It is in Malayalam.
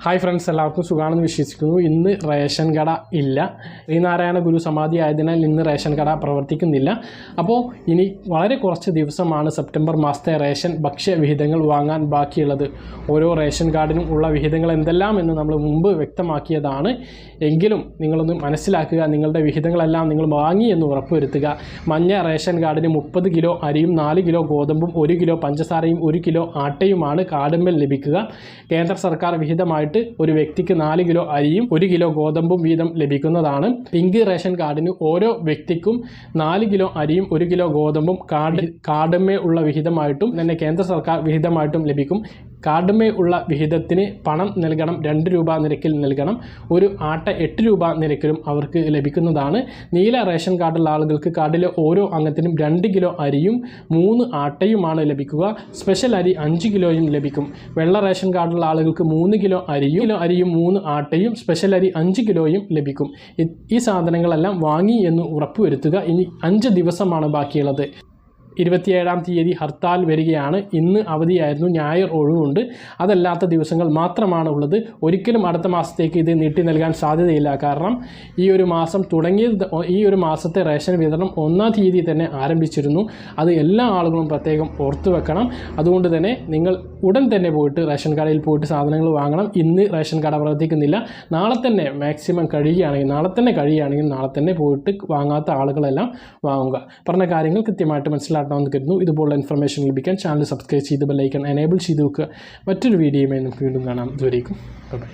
ഹായ് ഫ്രണ്ട്സ്, എല്ലാവർക്കും സുഖമാണെന്ന് വിശ്വസിക്കുന്നു. ഇന്ന് റേഷൻ കട ഇല്ല. ശ്രീനാരായണ ഗുരു സമാധി ആയതിനാൽ ഇന്ന് റേഷൻ കട പ്രവർത്തിക്കുന്നില്ല. അപ്പോൾ ഇനി വളരെ കുറച്ച് ദിവസമാണ് സെപ്റ്റംബർ മാസത്തെ റേഷൻ ഭക്ഷ്യവിഹിതങ്ങൾ വാങ്ങാൻ ബാക്കിയുള്ളത്. ഓരോ റേഷൻ കാർഡിനും ഉള്ള വിഹിതങ്ങൾ എന്തെല്ലാം എന്ന് നമ്മൾ മുമ്പ് വ്യക്തമാക്കിയതാണ്. എങ്കിലും നിങ്ങളൊന്ന് മനസ്സിലാക്കുക, നിങ്ങളുടെ വിഹിതങ്ങളെല്ലാം നിങ്ങൾ വാങ്ങി എന്ന് ഉറപ്പുവരുത്തുക. മഞ്ഞ റേഷൻ കാർഡിന് 30 കിലോ അരിയും 4 കിലോ ഗോതമ്പും 1 കിലോ പഞ്ചസാരയും 1 കിലോ ആട്ടയുമാണ് കാർഡിന്മേൽ ലഭിക്കുക. കേന്ദ്ര സർക്കാർ വിഹിതമായിട്ട് ഒരു വ്യക്തിക്ക് 4 കിലോ അരിയും 1 കിലോ ഗോതമ്പും വീതം ലഭിക്കുന്നതാണ്. പിങ്ക് റേഷൻ കാർഡിന് ഓരോ വ്യക്തിക്കും 4 കിലോ അരിയും 1 കിലോ ഗോതമ്പും കാർഡിന്മേൽ ഉള്ള വിഹിതമായിട്ടും തന്നെ കേന്ദ്ര സർക്കാർ വിഹിതമായിട്ടും ലഭിക്കും. കാർഡിന്മേൽ ഉള്ള വിഹിതത്തിന് പണം നൽകണം, 2 രൂപ നിരക്കിൽ നൽകണം. ഒരു ആട്ട 8 രൂപ നിരക്കിലും അവർക്ക് ലഭിക്കുന്നതാണ്. നീല റേഷൻ കാർഡുള്ള ആളുകൾക്ക് കാർഡിലെ ഓരോ അംഗത്തിനും 2 കിലോ അരിയും 3 ആട്ടയുമാണ് ലഭിക്കുക. സ്പെഷ്യൽ അരി 5 കിലോയും ലഭിക്കും. വെള്ള റേഷൻ കാർഡുള്ള ആളുകൾക്ക് 3 കിലോ അരിയും 3 ആട്ടയും സ്പെഷ്യൽ അരി 5 കിലോയും ലഭിക്കും. ഈ സാധനങ്ങളെല്ലാം വാങ്ങി എന്ന് ഉറപ്പുവരുത്തുക. ഇനി 5 ദിവസമാണ് ബാക്കിയുള്ളത്. 27-ാം തീയതി ഹർത്താൽ വരികയാണ്. ഇന്ന് അവധിയായിരുന്നു, ഞായർ ഒഴിവുണ്ട്. അതല്ലാത്ത ദിവസങ്ങൾ മാത്രമാണ് ഉള്ളത്. ഒരിക്കലും അടുത്ത മാസത്തേക്ക് ഇത് നീട്ടി നൽകാൻ സാധ്യതയില്ല. കാരണം ഈ ഒരു മാസത്തെ റേഷൻ വിതരണം 1-ാം തീയതി തന്നെ ആരംഭിച്ചിരുന്നു. അത് എല്ലാ ആളുകളും പ്രത്യേകം ഓർത്തു വെക്കണം. അതുകൊണ്ട് തന്നെ നിങ്ങൾ ഉടൻ തന്നെ പോയിട്ട് റേഷൻ കടയിൽ പോയിട്ട് സാധനങ്ങൾ വാങ്ങണം. ഇന്ന് റേഷൻ കട പ്രവർത്തിക്കുന്നില്ല. നാളെ തന്നെ മാക്സിമം കഴിയുകയാണെങ്കിൽ നാളെ തന്നെ പോയിട്ട് വാങ്ങാത്ത ആളുകളെല്ലാം വാങ്ങുക. പറഞ്ഞ കാര്യങ്ങൾ കൃത്യമായിട്ട് മനസ്സിലാക്കണമെന്ന് കരുതുന്നു. ഇതുപോലുള്ള ഇൻഫർമേഷൻ ലഭിക്കാൻ ചാനൽ സബ്സ്ക്രൈബ് ചെയ്ത് ബെൽ ഐക്കൺ എനേബിൾ ചെയ്ത് വെക്കുക. മറ്റൊരു വീഡിയോയുമായി നമുക്ക് വീണ്ടും കാണാം. ഇതുവരേക്കും ബൈ.